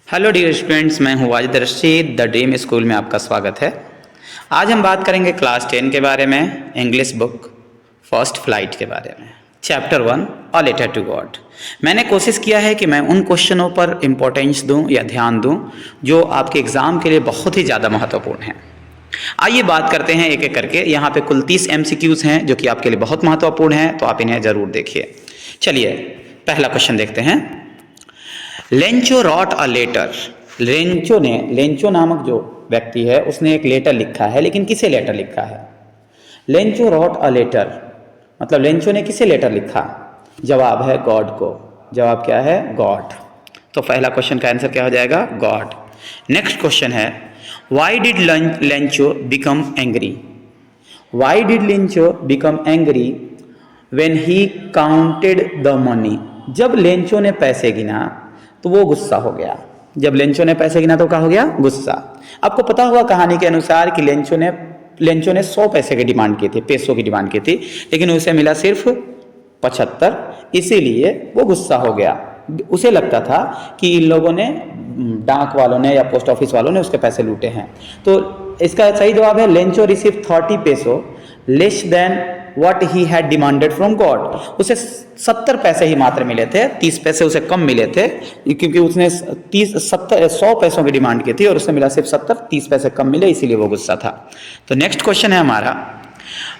Hello dear students, मैं हूँ Wajid Rashid. The dream school में आपका स्वागत है। आज हम बात करेंगे क्लास 10 के बारे में, इंग्लिश बुक फर्स्ट फ्लाइट के बारे में, chapter 1 a letter to God. मैंने कोशिश किया है कि मैं उन क्वेश्चनों पर इम्पोर्टेंस दूं या ध्यान दूं जो आपके एग्ज़ाम के लिए बहुत ही ज़्यादा महत्वपूर्ण हैं। आइए बात करते हैं एक एक करके। यहाँ पे कुल 30 MCQs हैं जो कि आपके लिए बहुत महत्वपूर्ण हैं, तो आप इन्हें ज़रूर देखिए। चलिए पहला क्वेश्चन देखते हैं। Lencho wrote a letter. Lencho नामक जो व्यक्ति है उसने एक लेटर लिखा है, लेकिन किसे लेटर लिखा है? लेंचो रॉट अ लेटर मतलब लेंचो ने किसे लेटर लिखा? जवाब है गॉड को। जवाब क्या है? गॉड। तो पहला क्वेश्चन का आंसर क्या हो जाएगा? गॉड। नेक्स्ट क्वेश्चन है, why did Lencho become angry? Why did Lencho become angry when he counted the money? जब लेंचो ने पैसे गिना तो वो गुस्सा हो गया। जब लेंचो ने पैसे गिना तो क्या हो गया? गुस्सा। आपको पता होगा कहानी के अनुसार कि लेंचो ने 100 पैसे की डिमांड की थी, पैसों की डिमांड की थी, लेकिन उसे मिला सिर्फ 75, इसीलिए वो गुस्सा हो गया। उसे लगता था कि इन लोगों ने, डाक वालों ने या पोस्ट ऑफिस वालों ने उसके पैसे लूटे हैं। तो इसका सही जवाब है Lencho receive 30 peso less than what he had demanded from God. उसे 70 पैसे ही मात्र मिले थे, 30 पैसे उसे कम मिले थे, क्योंकि उसने 100 पैसों की डिमांड की थी और उसे मिला सिर्फ 70, 30 पैसे कम मिले, इसीलिए वो गुस्सा था। तो नेक्स्ट क्वेश्चन है हमारा,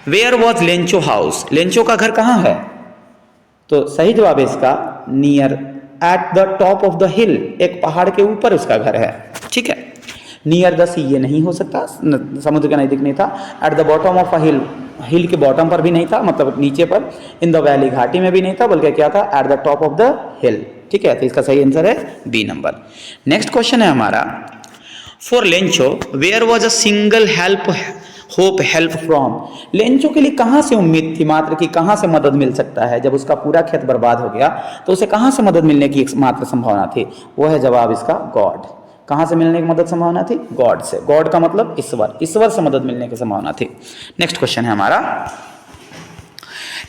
where was Lencho house? Lencho का घर कहाँ है? तो सही जवाब है इसका near at the top of the hill. एक पहाड़ के ऊपर उसका घर है। ठीक है, नियर द सी ये नहीं हो सकता, समुद्र के नजदीक नहीं था। At the bottom of a hill, hill के बॉटम पर भी नहीं था, मतलब नीचे पर। इन द वैली, घाटी में भी नहीं था, बल्कि क्या था? At the top of the हिल। ठीक है, तो इसका सही आंसर है बी नंबर। नेक्स्ट क्वेश्चन है हमारा, for Lencho where was a single hope help from? Lencho के लिए कहाँ से उम्मीद थी मात्र कि कहाँ से मदद मिल सकता है? जब उसका पूरा खेत बर्बाद हो गया तो उसे कहाँ से मदद मिलने की मात्र संभावना थी? वो है जवाब इसका गॉड। कहाँ से मिलने की मदद संभावना थी? गॉड से। गॉड का मतलब ईश्वर, ईश्वर से मदद मिलने की संभावना थी। नेक्स्ट क्वेश्चन है हमारा,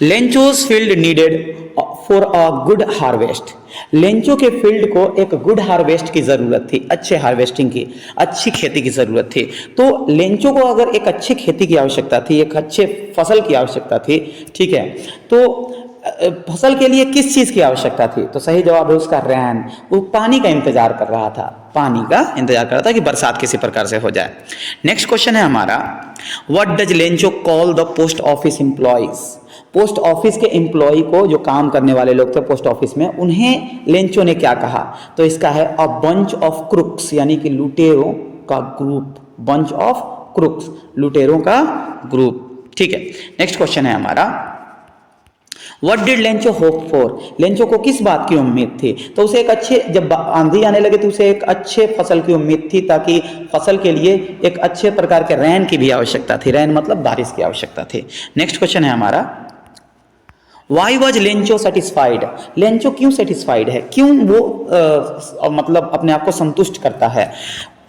Lencho's field needed for a good harvest. Lencho के फील्ड को एक गुड हार्वेस्ट की जरूरत थी, अच्छे हार्वेस्टिंग की, अच्छी खेती की जरूरत थी। तो लेंचो को अगर एक अच्छी खेती की आवश्यकता थी, एक अच्छे फसल की आवश्यकता थी, ठीक है, तो फसल के लिए किस चीज की आवश्यकता थी? तो सही जवाब है उसका रैन। वो पानी का इंतजार कर रहा था, पानी का इंतजार कर रहा था कि बरसात किसी प्रकार से हो जाए। नेक्स्ट क्वेश्चन है हमारा, what does Lencho call the post office employees? Post office के एम्प्लॉय को, जो काम करने वाले लोग थे पोस्ट ऑफिस में, उन्हें लेंचो ने क्या कहा? तो इसका है अ बंच ऑफ क्रुक्स, यानी कि लुटेरों का ग्रुप। बंच ऑफ क्रुक्स, लुटेरों का ग्रुप। ठीक है, नेक्स्ट क्वेश्चन है हमारा, What did Lencho hope for? Lencho को किस बात की उम्मीद थी? तो उसे एक अच्छे, जब आंधी आने लगे तो उसे एक अच्छे फसल की उम्मीद थी, ताकि फसल के लिए एक अच्छे प्रकार के रैन की भी आवश्यकता थी। रैन मतलब बारिश की आवश्यकता थी। नेक्स्ट क्वेश्चन है हमारा, why was Lencho satisfied? Lencho क्यों सेटिस्फाइड है? क्यों वो मतलब अपने आप को संतुष्ट करता है?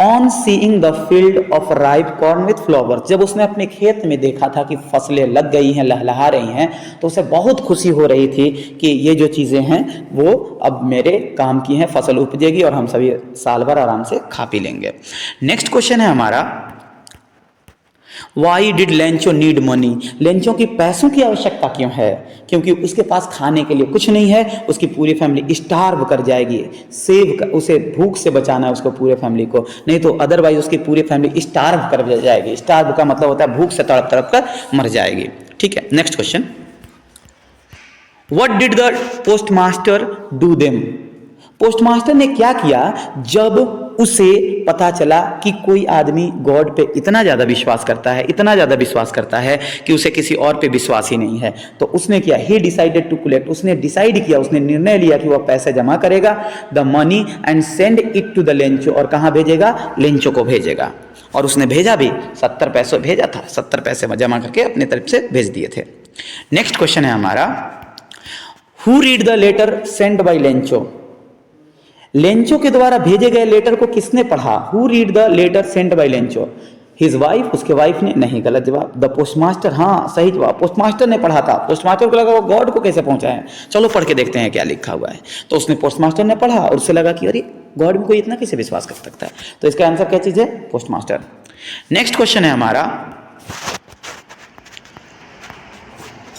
On seeing the field of ripe corn with flowers, जब उसने अपने खेत में देखा था कि फसलें लग गई हैं, लहलहा रही हैं, तो उसे बहुत खुशी हो रही थी कि ये जो चीज़ें हैं वो अब मेरे काम की हैं, फसल उपजेगी और हम सभी साल भर आराम से खा पी लेंगे। नेक्स्ट क्वेश्चन है हमारा, why did Lencho need money? Lencho की पैसों की आवश्यकता क्यों है? क्योंकि उसके पास खाने के लिए कुछ नहीं है, उसकी पूरी फैमिली स्टार्व कर जाएगी। उसे भूख से बचाना है उसको, पूरे फैमिली को, नहीं तो अदरवाइज उसकी पूरी फैमिली स्टार्व कर जाएगी। स्टार्व का मतलब होता है भूख से तड़प तड़प कर मर जाएगी। ठीक है, next question, what did the post master do them? Postmaster ने क्या किया जब उसे पता चला कि कोई आदमी गॉड पे इतना ज्यादा विश्वास करता है, इतना ज्यादा विश्वास करता है कि उसे किसी और पे विश्वास ही नहीं है? तो उसने किया, ही डिसाइडेड टू कलेक्ट, उसने डिसाइड किया, उसने निर्णय लिया कि वह पैसे जमा करेगा, the money and send it to the Lencho, और कहां भेजेगा? लेंचो को भेजेगा। और उसने भेजा भी, 70 पैसे भेजा था, 70 पैसे जमा करके अपने तरफ से भेज दिए थे। नेक्स्ट क्वेश्चन है हमारा, who read the letter send by Lencho? Lencho के द्वारा भेजे गए लेटर को किसने पढ़ा? Who read the letter sent by Lencho? His wife, उसके वाइफ ने, नहीं गलत जवाब। द पोस्टमास्टर, हाँ सही जवाब, पोस्टमास्टर ने पढ़ा था। पोस्टमास्टर को लगा वो गॉड को कैसे पहुंचा है, चलो पढ़ के देखते हैं क्या लिखा हुआ है। तो उसने पोस्टमास्टर ने पढ़ा और उससे लगा कि अरे गॉड में कोई इतना कैसे विश्वास कर सकता है। तो इसका आंसर क्या चीज है, पोस्टमास्टर। नेक्स्ट क्वेश्चन है हमारा,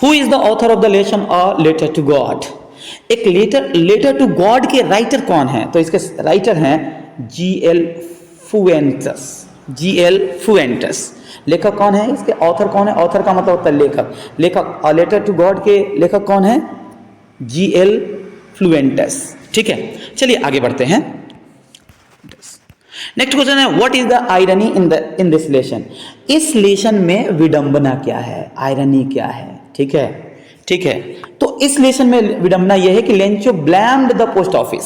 who is the author of the lesson a letter to God. एक लेटर टू गॉड के राइटर कौन है, तो इसके राइटर हैं G.L. फुएंटस। लेखक कौन है, इसके ऑथर कौन है, ऑथर का मतलब होता है लेखक। अ लेटर टू गॉड के लेखक कौन है, G.L. फुएंटस। ठीक है, चलिए आगे बढ़ते हैं। नेक्स्ट क्वेश्चन है, what is the irony in this lesson. इस लेसन में विडंबना क्या है, आयरनी क्या है। ठीक है, ठीक है, तो इस लेसन में विडंबना यह है कि Lencho blamed the post office.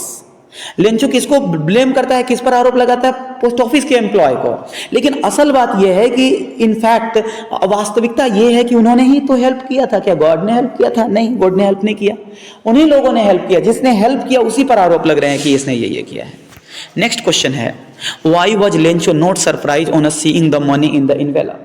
Lencho किसको ब्लेम करता है, किस पर आरोप लगाता है, पोस्ट ऑफिस के एम्प्लॉय को। लेकिन असल बात यह है कि इनफैक्ट वास्तविकता यह है कि उन्होंने ही तो हेल्प किया था। क्या गॉड ने हेल्प किया था, नहीं, गॉड ने हेल्प नहीं किया, उन्हीं लोगों ने हेल्प किया। जिसने हेल्प किया उसी पर आरोप लग रहे हैं कि इसने ये किया है। नेक्स्ट क्वेश्चन है, why was Lencho not surprise on seeing the money in the envelope.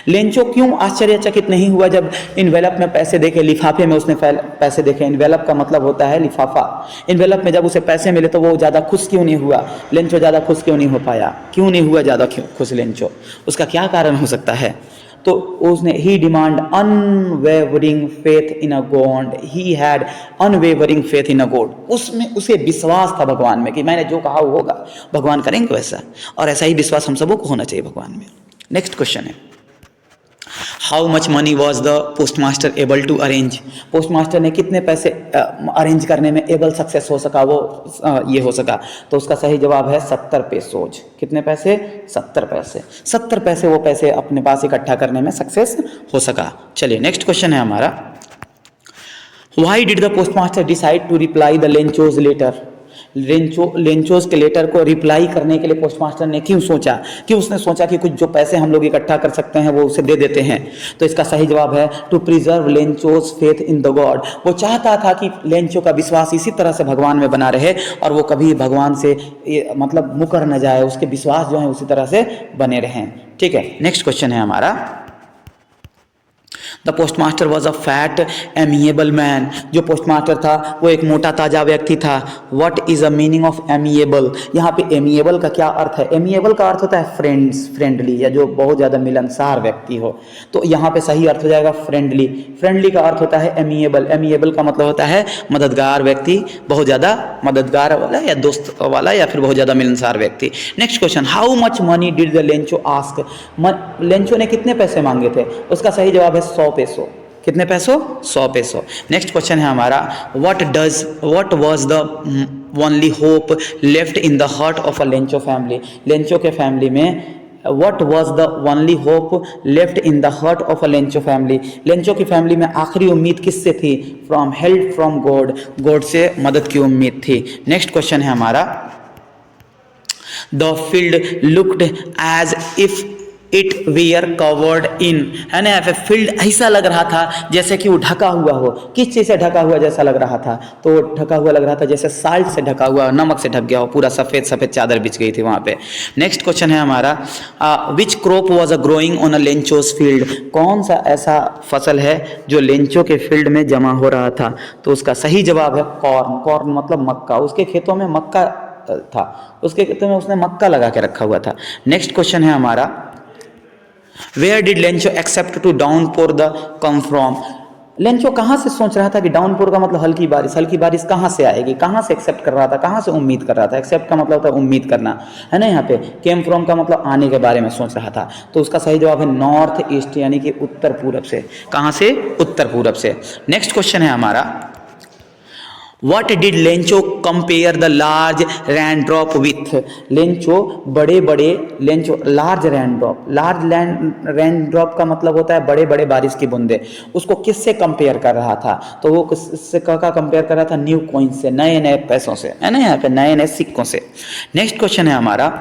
Lencho क्यों आश्चर्यचकित नहीं हुआ जब इन्वेलप में पैसे देखे, लिफाफे में उसने पैसे देखे। इन्वेलप का मतलब होता है लिफाफा। इन्वेलप में जब उसे पैसे मिले तो वो ज़्यादा खुश क्यों नहीं हुआ, लेंचो ज़्यादा खुश क्यों नहीं हो पाया, क्यों नहीं हुआ ज़्यादा खुश लेंचो, उसका क्या कारण हो सकता है। तो उसने he demand unwavering faith in a god, he had unwavering faith in a god. उसमें उसे विश्वास था भगवान में कि मैंने जो कहा वो होगा, भगवान करेंगे वैसा, और ऐसा ही विश्वास हम सबको को होना चाहिए भगवान में। नेक्स्ट क्वेश्चन है, how much money was the postmaster able to arrange. Postmaster ने कितने पैसे अरेंज करने में एबल सक्सेस हो सका, वो ये हो सका। तो उसका सही जवाब है 70 पेसोज। कितने पैसे, 70 पैसे। 70 पैसे वो पैसे अपने पास इकट्ठा करने में सक्सेस हो सका। चलिए नेक्स्ट क्वेश्चन है हमारा, why did the postmaster decide to reply the Lencho's letter. Lencho's के लेटर को रिप्लाई करने के लिए पोस्टमास्टर ने क्यों सोचा, कि उसने सोचा कि कुछ जो पैसे हम लोग इकट्ठा कर सकते हैं वो उसे दे देते हैं। तो इसका सही जवाब है to preserve Lencho's faith in the God. वो चाहता था कि लेंचो का विश्वास इसी तरह से भगवान में बना रहे और वो कभी भगवान से मतलब मुकर न जाए, उसके विश्वास जो है उसी तरह से बने रहें। ठीक है, नेक्स्ट क्वेश्चन है हमारा, the postmaster was a fat amiable man. जो पोस्टमास्टर था वो एक मोटा ताजा व्यक्ति था। What is a meaning of amiable. यहाँ पे एमिएबल का क्या अर्थ है, एमिएबल का अर्थ होता है फ्रेंड्स, फ्रेंडली, या जो बहुत ज़्यादा मिलनसार व्यक्ति हो। तो यहाँ पे सही अर्थ हो जाएगा फ्रेंडली। फ्रेंडली का अर्थ होता है एमिएबल। एमिएबल का मतलब होता है मददगार व्यक्ति, बहुत ज़्यादा मददगार वाला या दोस्त वाला या फिर बहुत ज़्यादा मिलनसार व्यक्ति। Next question, how much money did the Lencho ask. Lencho ने कितने पैसे मांगे थे, उसका सही जवाब है 100 पैसों। कितने पैसों, 100 पैसों। नेक्स्ट क्वेश्चन है हमारा, what was the only hope left in the heart of a Lencho family. Lencho के फैमिली में what was the only hope left in the heart of a Lencho family. Lencho की family में आखिरी उम्मीद किससे थी, from help from God, God से मदद की उम्मीद थी। नेक्स्ट क्वेश्चन है हमारा, the field looked as if it were covered in, है ना। यहाँ पे फील्ड ऐसा लग रहा था जैसे कि वो ढका हुआ हो। किस चीज़ से ढका हुआ जैसा लग रहा था, तो ढका हुआ लग रहा था जैसे साल्ट से ढका हुआ, नमक से ढक गया हो, पूरा सफ़ेद सफ़ेद चादर बिछ गई थी वहाँ पे। नेक्स्ट क्वेश्चन है हमारा, which crop was a growing on a Lencho's field. कौन सा ऐसा फसल है जो लेंचो के फील्ड में जमा हो रहा था, तो उसका सही जवाब है कॉर्न। कॉर्न मतलब मक्का। उसके खेतों में मक्का था, उसके खेतों में उसने मक्का लगा के रखा हुआ था। नेक्स्ट क्वेश्चन है हमारा, where did Lencho except to downpour the come from. Lencho कहाँ से सोच रहा था कि डाउनपोर का मतलब हल्की बारिश, हल्की बारिश कहाँ से आएगी, कहाँ से एक्सेप्ट कर रहा था, कहाँ से उम्मीद कर रहा था। एक्सेप्ट का मतलब होता है उम्मीद करना, है ना। यहाँ पे केम फ्रॉम का मतलब आने के बारे में सोच रहा था। तो उसका सही जवाब है नॉर्थ ईस्ट, यानी कि उत्तर पूरब से। कहाँ से, उत्तर पूरब से। नेक्स्ट क्वेश्चन है हमारा, What did Lencho compare the large raindrop with. Lencho बड़े बड़े, Lencho large raindrop, large raindrop का मतलब होता है बड़े बड़े बारिश की बूंदे, उसको किससे कंपेयर कर रहा था, तो वो किससे का कंपेयर कर रहा था, न्यू कॉइन से, नए नए पैसों से, है ना, यहाँ पे नए नए सिक्कों से। नेक्स्ट क्वेश्चन है हमारा,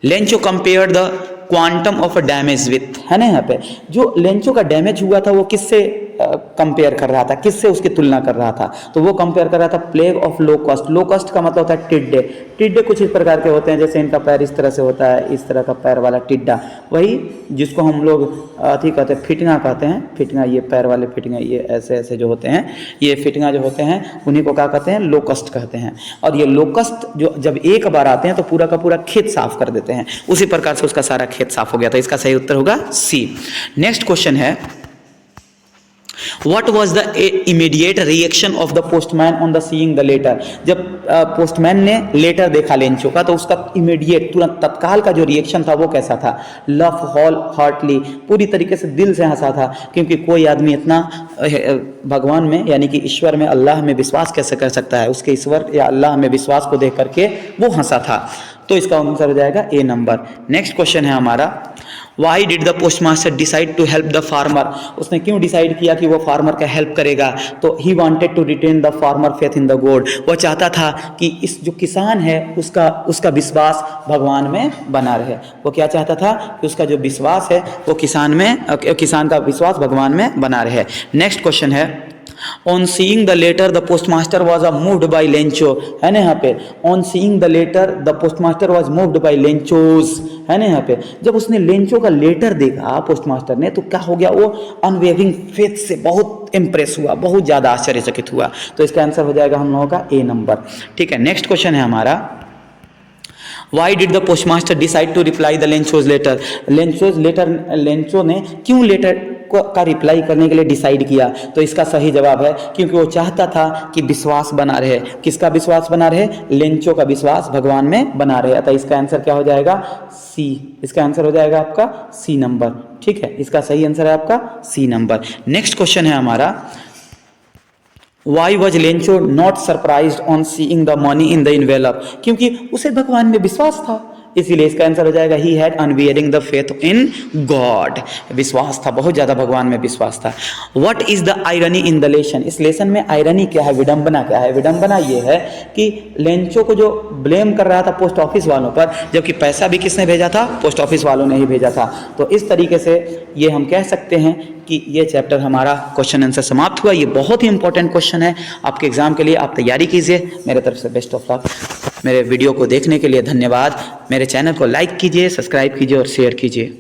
Lencho compare the quantum of damage with, है ना। यहाँ पे जो लेंचो का डैमेज हुआ था वो किससे कंपेयर कर रहा था, किससे उसकी तुलना कर रहा था? तो वो कंपेयर कर रहा था प्लेग ऑफ लोकस्ट। लोकस्ट का मतलब होता है टिड्डे। टिड्डे कुछ इस प्रकार के होते हैं, जैसे इनका पैर इस तरह से होता है, इस तरह का पैर वाला टिड्डा, वही जिसको हम लोग अथी कहते हैं, फिटना कहते हैं। फिटना, ये पैर वाले फिटना, ये ऐसे ऐसे जो होते हैं, ये फिटना जो होते हैं, उन्हीं को क्या कहते हैं? लोकस्ट कहते हैं। और ये लोकस्ट जो जब एक बार आते हैं तो पूरा का पूरा खेत साफ कर देते हैं। उसी प्रकार से उसका सारा खेत साफ हो गया था। इसका सही उत्तर होगा सी। नेक्स्ट क्वेश्चन है, What was the immediate reaction of the postman on the seeing the letter? जब पोस्टमैन ने लेटर देखा लेंचो का, तो उसका इमीडिएट, तुरंत, तत्काल का जो रिएक्शन था वो कैसा था? लव होल हार्टली, पूरी तरीके से दिल से हंसा था, क्योंकि कोई आदमी इतना भगवान में यानी कि ईश्वर में, अल्लाह में विश्वास कैसे कर सकता है? उसके ईश्वर या अल्लाह में विश्वास को देख करके वो हंसा था। तो इसका आंसर हो जाएगा ए नंबर। नेक्स्ट क्वेश्चन है हमारा, why did the postmaster decide to help the farmer? उसने क्यों डिसाइड किया कि वो फार्मर का हेल्प करेगा? तो he wanted to retain the farmer faith in the God. वो चाहता था कि इस जो किसान है उसका विश्वास भगवान में बना रहे। वो क्या चाहता था? कि उसका जो विश्वास है वो किसान का विश्वास भगवान में बना रहे। नेक्स्ट क्वेश्चन है, on seeing the letter the postmaster was moved by Lencho, है ना यहाँ पे? On seeing the letter the postmaster was moved by Lencho's, है ना यहाँ पे? जब उसने लेंचो का लेटर देखा पोस्टमास्टर ने, तो क्या हो गया? वो अनवेविंग फेथ से बहुत इंप्रेस हुआ, बहुत ज्यादा आश्चर्यचकित हुआ। तो इसका आंसर हो जाएगा हम लोगों का ए नंबर। ठीक है, नेक्स्ट क्वेश्चन है हमारा, why did the postmaster decide to reply the Lencho's letter? Lencho ने क्यों लेटर का रिप्लाई करने के लिए डिसाइड किया? तो इसका सही जवाब है, क्योंकि वो चाहता था कि विश्वास बना रहे। किसका विश्वास बना रहे? लेंचो का विश्वास भगवान में बना रहे। अतः इसका आंसर क्या हो जाएगा? सी। इसका आंसर हो जाएगा आपका सी नंबर। ठीक है, इसका सही आंसर है आपका सी नंबर। नेक्स्ट क्वेश्चन है हमारा, why was Lencho not surprised on seeing the money in the envelope? क्योंकि उसे भगवान में विश्वास था, इसीलिए इसका आंसर हो जाएगा he had unwearying the faith in God. विश्वास था, बहुत ज्यादा भगवान में विश्वास था। What is the irony in the lesson? इस लेसन में आयरनी क्या है, विडंबना क्या है? विडंबना ये है कि लेंचो को जो ब्लेम कर रहा था पोस्ट ऑफिस वालों पर, जबकि पैसा भी किसने भेजा था? पोस्ट ऑफिस वालों ने ही भेजा था। तो इस तरीके से ये हम कह सकते हैं कि ये चैप्टर हमारा क्वेश्चन आंसर समाप्त हुआ। ये बहुत ही इंपॉर्टेंट क्वेश्चन है आपके एग्जाम के लिए, आप तैयारी कीजिए। मेरे तरफ से बेस्ट ऑफ लक। मेरे वीडियो को देखने के लिए धन्यवाद। मेरे चैनल को लाइक कीजिए, सब्सक्राइब कीजिए और शेयर कीजिए।